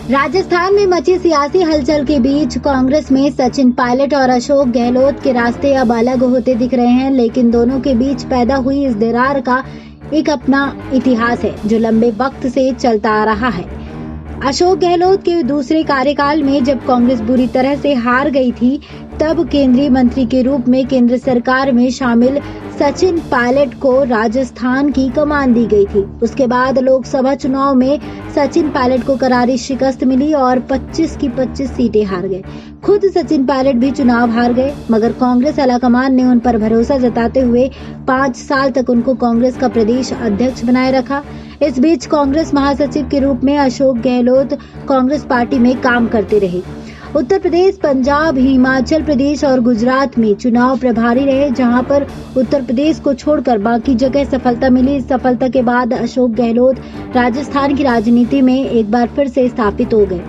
राजस्थान में मची सियासी हलचल के बीच कांग्रेस में सचिन पायलट और अशोक गहलोत के रास्ते अब अलग होते दिख रहे हैं, लेकिन दोनों के बीच पैदा हुई इस दरार का एक अपना इतिहास है जो लंबे वक्त से चलता आ रहा है। अशोक गहलोत के दूसरे कार्यकाल में जब कांग्रेस बुरी तरह से हार गई थी, तब केंद्रीय मंत्री के रूप में केंद्र सरकार में शामिल सचिन पायलट को राजस्थान की कमान दी गई थी। उसके बाद लोकसभा चुनाव में सचिन पायलट को करारी शिकस्त मिली और 25 की 25 सीटें हार गए। खुद सचिन पायलट भी चुनाव हार गए, मगर कांग्रेस आलाकमान ने उन पर भरोसा जताते हुए 5 साल तक उनको कांग्रेस का प्रदेश अध्यक्ष बनाए रखा। इस बीच कांग्रेस महासचिव के रूप में अशोक गहलोत कांग्रेस पार्टी में काम करते रहे। उत्तर प्रदेश, पंजाब, हिमाचल प्रदेश और गुजरात में चुनाव प्रभारी रहे, जहां पर उत्तर प्रदेश को छोड़कर बाकी जगह सफलता मिली। इस सफलता के बाद अशोक गहलोत राजस्थान की राजनीति में एक बार फिर से स्थापित हो गए,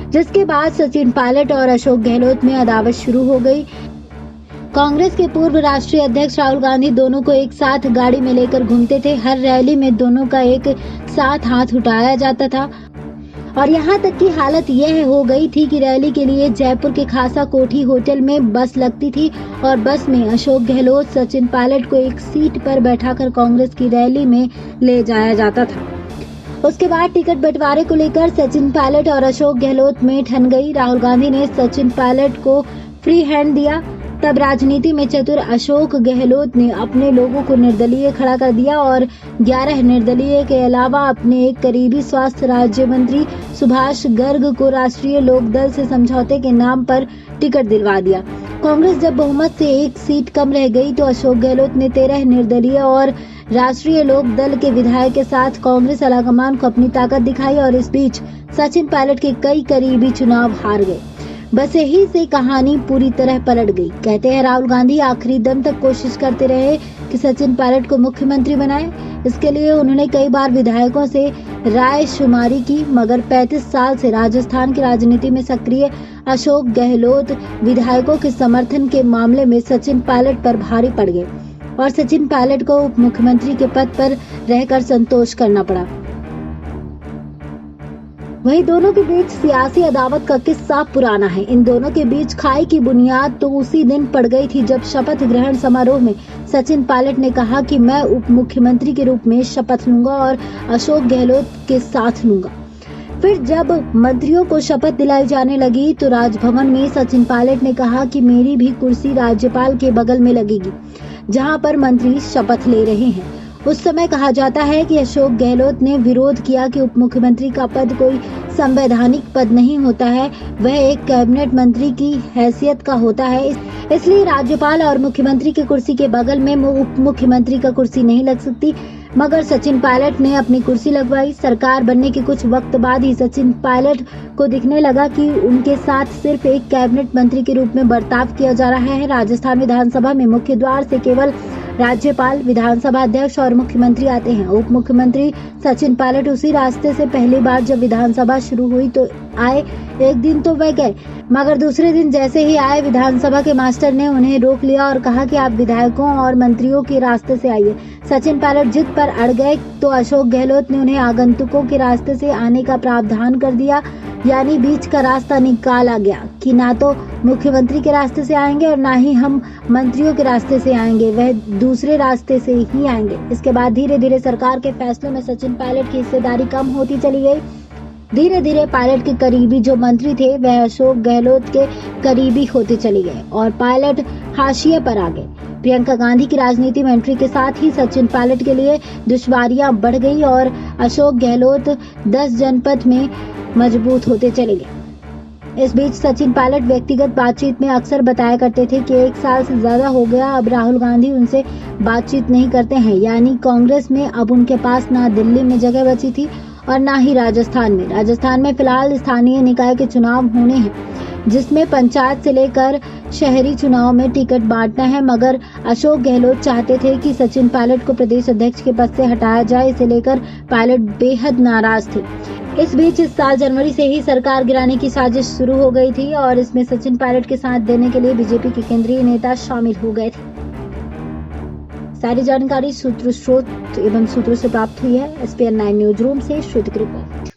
जिसके बाद सचिन पायलट और अशोक गहलोत में अदावत शुरू हो गई। कांग्रेस के पूर्व राष्ट्रीय अध्यक्ष राहुल गांधी दोनों को एक साथ गाड़ी में लेकर घूमते थे। हर रैली में दोनों का एक साथ हाथ उठाया जाता था और यहाँ तक की हालत यह हो गई थी कि रैली के लिए जयपुर के खासा कोठी होटल में बस लगती थी और बस में अशोक गहलोत, सचिन पायलट को एक सीट पर बैठाकर कांग्रेस की रैली में ले जाया जाता था। उसके बाद टिकट बंटवारे को लेकर सचिन पायलट और अशोक गहलोत में ठन गई। राहुल गांधी ने सचिन पायलट को फ्री हैंड दिया। तब राजनीति में चतुर अशोक गहलोत ने अपने लोगों को निर्दलीय खड़ा कर दिया और 11 निर्दलीय के अलावा अपने एक करीबी स्वास्थ्य राज्य मंत्री सुभाष गर्ग को राष्ट्रीय लोकदल से समझौते के नाम पर टिकट दिलवा दिया। कांग्रेस जब बहुमत से एक सीट कम रह गई तो अशोक गहलोत ने 13 निर्दलीय और राष्ट्रीय लोकदल के विधायक के साथ कांग्रेस आलाकमान को अपनी ताकत दिखाई और इस बीच सचिन पायलट के कई करीबी चुनाव हार गए। बस यही से कहानी पूरी तरह पलट गई। कहते हैं राहुल गांधी आखिरी दम तक कोशिश करते रहे कि सचिन पायलट को मुख्यमंत्री बनाए। इसके लिए उन्होंने कई बार विधायकों से राय शुमारी की, मगर 35 साल से राजस्थान की राजनीति में सक्रिय अशोक गहलोत विधायकों के समर्थन के मामले में सचिन पायलट पर भारी पड़ गए और सचिन पायलट को उप मुख्यमंत्री के पद पर रहकर संतोष करना पड़ा। वहीं दोनों के बीच सियासी अदावत का किस्सा पुराना है। इन दोनों के बीच खाई की बुनियाद तो उसी दिन पड़ गई थी जब शपथ ग्रहण समारोह में सचिन पायलट ने कहा कि मैं उप मुख्यमंत्री के रूप में शपथ लूंगा और अशोक गहलोत के साथ लूंगा। फिर जब मंत्रियों को शपथ दिलाई जाने लगी तो राजभवन में सचिन पायलट ने कहा कि मेरी भी कुर्सी राज्यपाल के बगल में लगेगी, जहां पर मंत्री शपथ ले रहे हैं। उस समय कहा जाता है कि अशोक गहलोत ने विरोध किया कि उप मुख्यमंत्री का पद कोई संवैधानिक पद नहीं होता है, वह एक कैबिनेट मंत्री की हैसियत का होता है, इसलिए राज्यपाल और मुख्यमंत्री की कुर्सी के बगल में उप मुख्यमंत्री का कुर्सी नहीं लग सकती। मगर सचिन पायलट ने अपनी कुर्सी लगवाई। सरकार बनने के कुछ वक्त बाद ही सचिन पायलट को दिखने लगा कि उनके साथ सिर्फ एक कैबिनेट मंत्री के रूप में बर्ताव किया जा रहा है। राजस्थान विधानसभा में मुख्य द्वार से केवल राज्यपाल, विधानसभा अध्यक्ष और मुख्यमंत्री आते हैं। उप मुख्यमंत्री सचिन पायलट उसी रास्ते से पहली बार जब विधानसभा शुरू हुई तो आए। एक दिन तो वह गए, मगर दूसरे दिन जैसे ही आए विधानसभा के मास्टर ने उन्हें रोक लिया और कहा कि आप विधायकों और मंत्रियों के रास्ते से आइए। सचिन पायलट जिद पर अड़ गए तो अशोक गहलोत ने उन्हें आगंतुकों के रास्ते से आने का प्रावधान कर दिया, यानी बीच का रास्ता निकाला गया कि ना तो मुख्यमंत्री के रास्ते से आएंगे और ना ही हम मंत्रियों के रास्ते से आएंगे, वह दूसरे रास्ते से ही आएंगे। इसके बाद धीरे धीरे सरकार के फैसलों में सचिन पायलट की हिस्सेदारी कम होती चली गई। धीरे धीरे पायलट के करीबी जो मंत्री थे वह अशोक गहलोत के करीबी होते चले गए और पायलट हाशिए पर आ गए। प्रियंका गांधी की राजनीति में एंट्री के साथ ही सचिन पायलट के लिए दुश्वारियां बढ़ गई और अशोक गहलोत 10 जनपद में मजबूत होते चले गए। इस बीच सचिन पायलट व्यक्तिगत बातचीत में अक्सर बताया करते थे कि 1 साल से ज्यादा हो गया अब राहुल गांधी उनसे बातचीत नहीं करते हैं, यानी कांग्रेस में अब उनके पास ना दिल्ली में जगह बची थी और ना ही राजस्थान में। राजस्थान में फिलहाल स्थानीय निकाय के चुनाव होने हैं, जिसमें पंचायत से लेकर शहरी चुनाव में टिकट बांटना है, मगर अशोक गहलोत चाहते थे कि सचिन पायलट को प्रदेश अध्यक्ष के पद से हटाया जाए। इसे लेकर पायलट बेहद नाराज थे। इस बीच इस साल जनवरी से ही सरकार गिराने की साजिश शुरू हो गई थी और इसमें सचिन पायलट के साथ देने के लिए बीजेपी के केंद्रीय नेता शामिल हो गए थे। सारी जानकारी स्रोत एवं सूत्रों से प्राप्त हुई है। SPN 9 न्यूज रूम से श्रुति की रिपोर्ट।